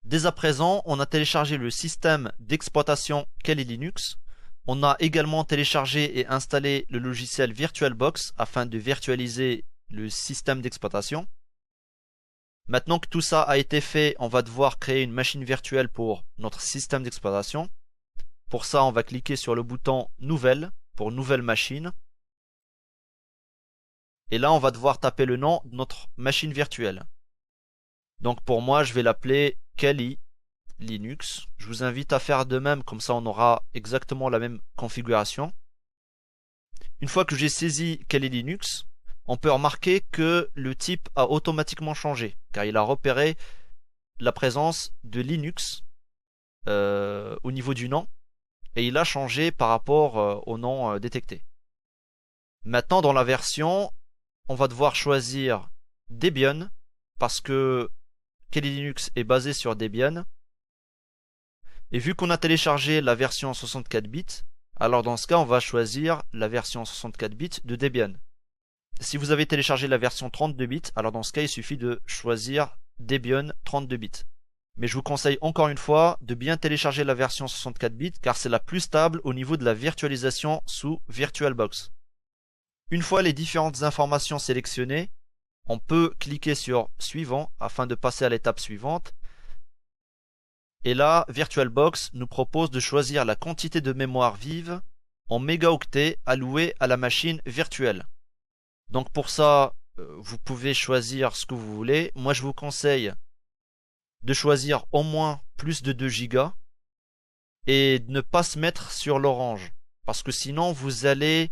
Dès à présent, on a téléchargé le système d'exploitation Kali Linux. On a également téléchargé et installé le logiciel VirtualBox afin de virtualiser le système d'exploitation. Maintenant que tout ça a été fait, on va devoir créer une machine virtuelle pour notre système d'exploitation. Pour ça, on va cliquer sur le bouton Nouvelle pour Nouvelle machine. Et là, on va devoir taper le nom de notre machine virtuelle. Donc pour moi, je vais l'appeler Kali Linux. Je vous invite à faire de même, comme ça on aura exactement la même configuration. Une fois que j'ai saisi Kali Linux, on peut remarquer que le type a automatiquement changé, car il a repéré la présence de Linux au niveau du nom, et il a changé par rapport au nom détecté. Maintenant, dans la version, on va devoir choisir Debian, parce que Kali Linux est basé sur Debian. Et vu qu'on a téléchargé la version 64 bits, alors dans ce cas, on va choisir la version 64 bits de Debian. Si vous avez téléchargé la version 32 bits, alors dans ce cas, il suffit de choisir Debian 32 bits. Mais je vous conseille encore une fois de bien télécharger la version 64 bits car c'est la plus stable au niveau de la virtualisation sous VirtualBox. Une fois les différentes informations sélectionnées, on peut cliquer sur Suivant afin de passer à l'étape suivante. Et là, VirtualBox nous propose de choisir la quantité de mémoire vive en mégaoctets allouée à la machine virtuelle. Donc pour ça, vous pouvez choisir ce que vous voulez. Moi, je vous conseille de choisir au moins plus de 2 Go et de ne pas se mettre sur l'orange. Parce que sinon, vous allez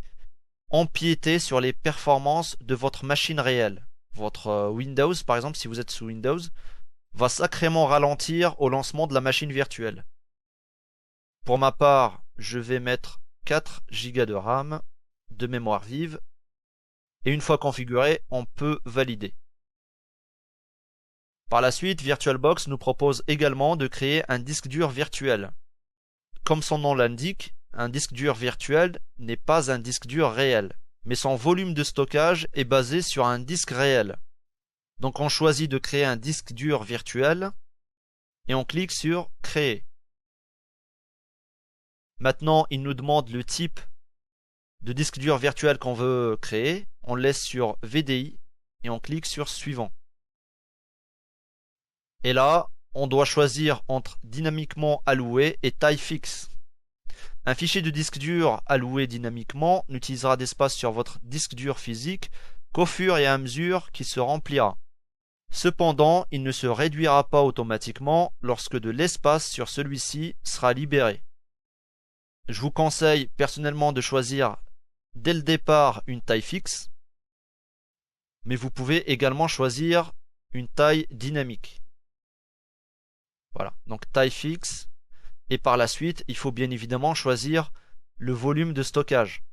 empiéter sur les performances de votre machine réelle. Votre Windows, par exemple, si vous êtes sous Windows, va sacrément ralentir au lancement de la machine virtuelle. Pour ma part, je vais mettre 4 Go de RAM, de mémoire vive, et une fois configuré, on peut valider. Par la suite, VirtualBox nous propose également de créer un disque dur virtuel. Comme son nom l'indique, un disque dur virtuel n'est pas un disque dur réel, mais son volume de stockage est basé sur un disque réel. Donc on choisit de créer un disque dur virtuel et on clique sur Créer. Maintenant, il nous demande le type de disque dur virtuel qu'on veut créer. On laisse sur VDI et on clique sur Suivant. Et là, on doit choisir entre dynamiquement alloué et taille fixe. Un fichier de disque dur alloué dynamiquement n'utilisera d'espace sur votre disque dur physique qu'au fur et à mesure qu'il se remplira. Cependant, il ne se réduira pas automatiquement lorsque de l'espace sur celui-ci sera libéré. Je vous conseille personnellement de choisir dès le départ une taille fixe, mais vous pouvez également choisir une taille dynamique. Voilà, donc taille fixe, et par la suite, il faut bien évidemment choisir le volume de stockage.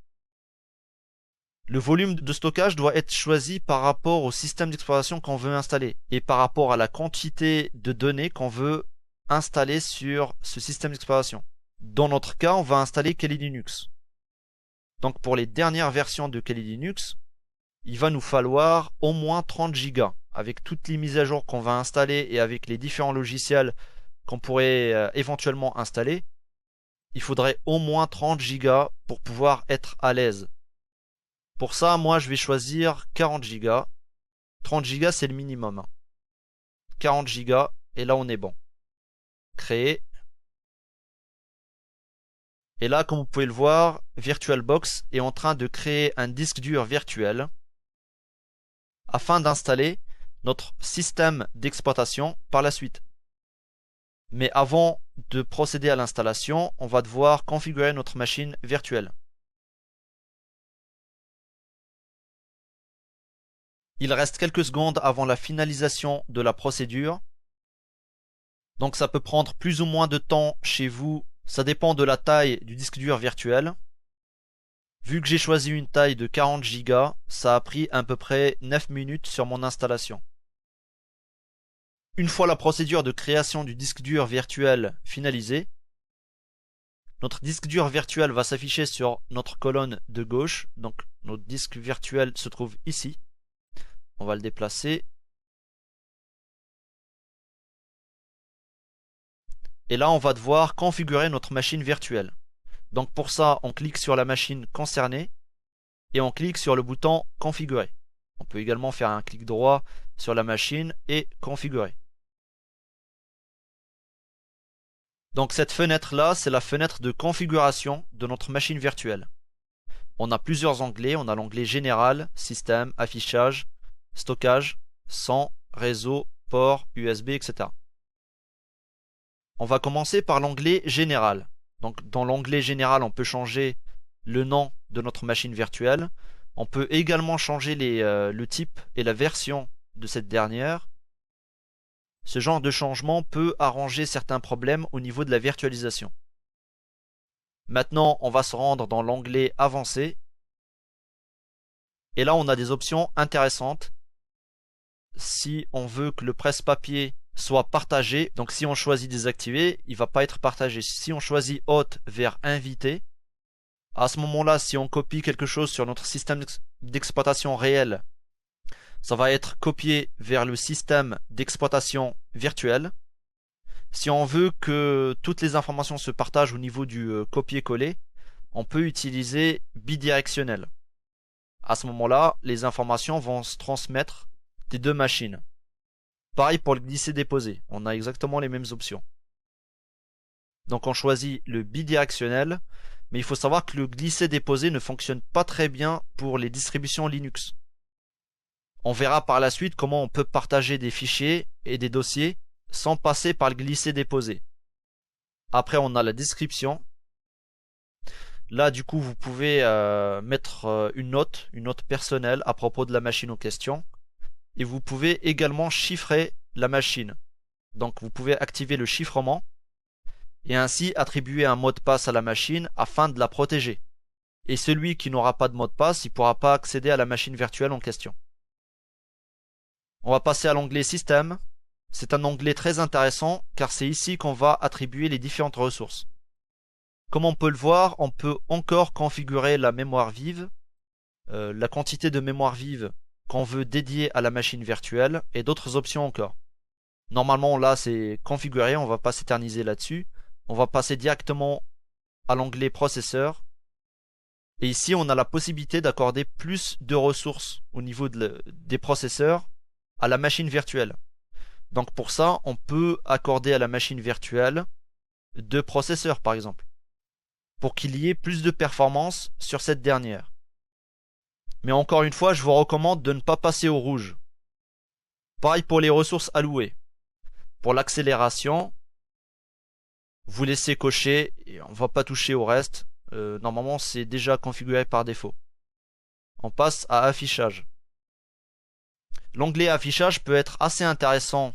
Le volume de stockage doit être choisi par rapport au système d'exploitation qu'on veut installer et par rapport à la quantité de données qu'on veut installer sur ce système d'exploitation. Dans notre cas, on va installer Kali Linux. Donc pour les dernières versions de Kali Linux, il va nous falloir au moins 30 Go. Avec toutes les mises à jour qu'on va installer et avec les différents logiciels qu'on pourrait éventuellement installer, il faudrait au moins 30 Go pour pouvoir être à l'aise. Pour ça, moi, je vais choisir 40 Go. 30 Go, c'est le minimum. 40 Go, et là, on est bon. Créer. Et là, comme vous pouvez le voir, VirtualBox est en train de créer un disque dur virtuel afin d'installer notre système d'exploitation par la suite. Mais avant de procéder à l'installation, on va devoir configurer notre machine virtuelle. Il reste quelques secondes avant la finalisation de la procédure. Donc ça peut prendre plus ou moins de temps chez vous, ça dépend de la taille du disque dur virtuel. Vu que j'ai choisi une taille de 40 Go, ça a pris à peu près 9 minutes sur mon installation. Une fois la procédure de création du disque dur virtuel finalisée, notre disque dur virtuel va s'afficher sur notre colonne de gauche. Donc notre disque virtuel se trouve ici. On va le déplacer. Et là, on va devoir configurer notre machine virtuelle. Donc pour ça, on clique sur la machine concernée et on clique sur le bouton configurer. On peut également faire un clic droit sur la machine et configurer. Donc cette fenêtre-là, c'est la fenêtre de configuration de notre machine virtuelle. On a plusieurs onglets. On a l'onglet général, système, affichage, stockage, son, réseau, port, USB, etc. On va commencer par l'onglet général. Donc dans l'onglet général, on peut changer le nom de notre machine virtuelle. On peut également changer le type et la version de cette dernière. Ce genre de changement peut arranger certains problèmes au niveau de la virtualisation. Maintenant, on va se rendre dans l'onglet avancé. Et là, on a des options intéressantes. Si on veut que le presse-papier soit partagé, donc si on choisit désactiver, il ne va pas être partagé. Si on choisit hôte vers invité, à ce moment-là, si on copie quelque chose sur notre système d'exploitation réel, ça va être copié vers le système d'exploitation virtuel. Si on veut que toutes les informations se partagent au niveau du copier-coller, on peut utiliser bidirectionnel. À ce moment-là, les informations vont se transmettre des deux machines. Pareil pour le glisser-déposer, on a exactement les mêmes options. Donc on choisit le bidirectionnel, mais il faut savoir que le glisser-déposer ne fonctionne pas très bien pour les distributions Linux. On verra par la suite comment on peut partager des fichiers et des dossiers sans passer par le glisser-déposer. Après, on a la description. Là, du coup, vous pouvez mettre une note personnelle à propos de la machine en question. Et vous pouvez également chiffrer la machine. Donc, vous pouvez activer le chiffrement et ainsi attribuer un mot de passe à la machine afin de la protéger. Et celui qui n'aura pas de mot de passe, il ne pourra pas accéder à la machine virtuelle en question. On va passer à l'onglet Système. C'est un onglet très intéressant car c'est ici qu'on va attribuer les différentes ressources. Comme on peut le voir, on peut encore configurer la mémoire vive, la quantité de mémoire vive qu'on veut dédier à la machine virtuelle et d'autres options encore. Normalement là c'est configuré, on va pas s'éterniser là-dessus. On va passer directement à l'onglet processeur. Et ici on a la possibilité d'accorder plus de ressources au niveau des processeurs à la machine virtuelle. Donc pour ça, on peut accorder à la machine virtuelle 2 processeurs par exemple, pour qu'il y ait plus de performance sur cette dernière. Mais encore une fois, je vous recommande de ne pas passer au rouge. Pareil pour les ressources allouées. Pour l'accélération, vous laissez cocher et on ne va pas toucher au reste. Normalement, c'est déjà configuré par défaut. On passe à affichage. L'onglet affichage peut être assez intéressant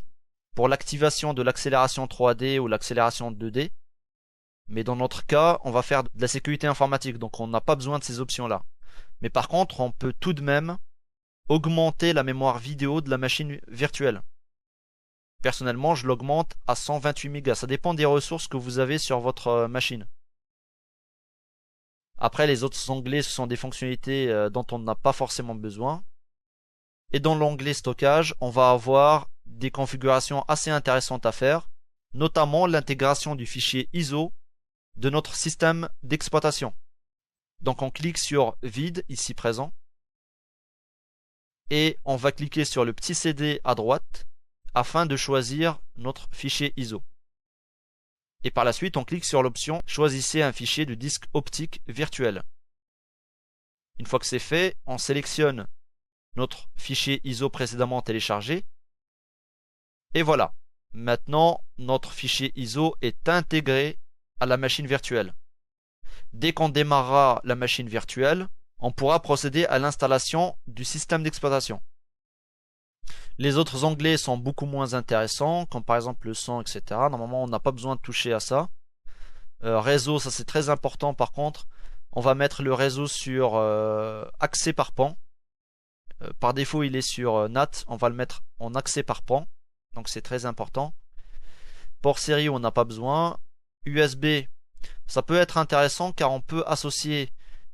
pour l'activation de l'accélération 3D ou l'accélération 2D. Mais dans notre cas, on va faire de la sécurité informatique, donc on n'a pas besoin de ces options-là. Mais par contre, on peut tout de même augmenter la mémoire vidéo de la machine virtuelle. Personnellement, je l'augmente à 128 mégas. Ça dépend des ressources que vous avez sur votre machine. Après, les autres onglets, ce sont des fonctionnalités dont on n'a pas forcément besoin. Et dans l'onglet stockage, on va avoir des configurations assez intéressantes à faire, notamment l'intégration du fichier ISO de notre système d'exploitation. Donc on clique sur vide, ici présent, et on va cliquer sur le petit CD à droite afin de choisir notre fichier ISO. Et par la suite, on clique sur l'option choisissez un fichier de disque optique virtuel. Une fois que c'est fait, on sélectionne notre fichier ISO précédemment téléchargé. Et voilà. Maintenant, notre fichier ISO est intégré à la machine virtuelle. Dès qu'on démarrera la machine virtuelle, on pourra procéder à l'installation du système d'exploitation. Les autres onglets sont beaucoup moins intéressants, comme par exemple le son, etc. Normalement, on n'a pas besoin de toucher à ça. Réseau, ça c'est très important par contre. On va mettre le réseau sur accès par pan. Par défaut, il est sur NAT. On va le mettre en accès par pan. Donc c'est très important. Port série, on n'a pas besoin. USB, ça peut être intéressant car on peut associer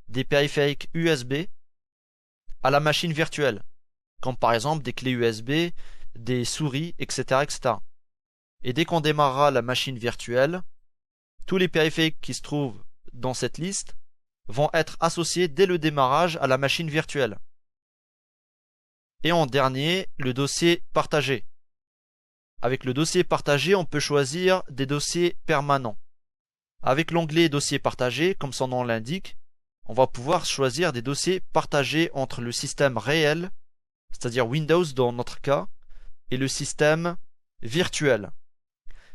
des périphériques USB à la machine virtuelle. Comme par exemple des clés USB, des souris, etc., etc. Et dès qu'on démarrera la machine virtuelle, tous les périphériques qui se trouvent dans cette liste vont être associés dès le démarrage à la machine virtuelle. Et en dernier, le dossier partagé. Avec le dossier partagé, on peut choisir des dossiers permanents. Avec l'onglet dossier partagé, comme son nom l'indique, on va pouvoir choisir des dossiers partagés entre le système réel, c'est-à-dire Windows dans notre cas, et le système virtuel.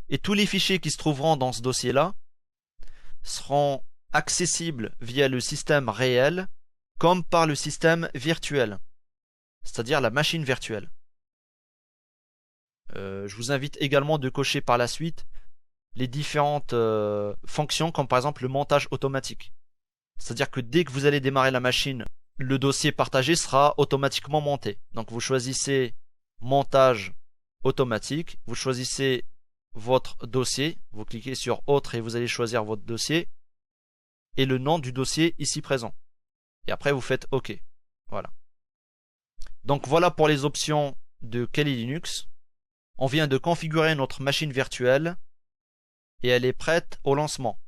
Et tous les fichiers qui se trouveront dans ce dossier-là seront accessibles via le système réel comme par le système virtuel, c'est-à-dire la machine virtuelle. Je vous invite également de cocher par la suite les différentes fonctions comme par exemple le montage automatique. C'est-à-dire que dès que vous allez démarrer la machine, le dossier partagé sera automatiquement monté. Donc vous choisissez montage automatique, vous choisissez votre dossier, vous cliquez sur autre et vous allez choisir votre dossier et le nom du dossier ici présent. Et après vous faites OK. Voilà. Donc voilà pour les options de Kali Linux. On vient de configurer notre machine virtuelle et elle est prête au lancement.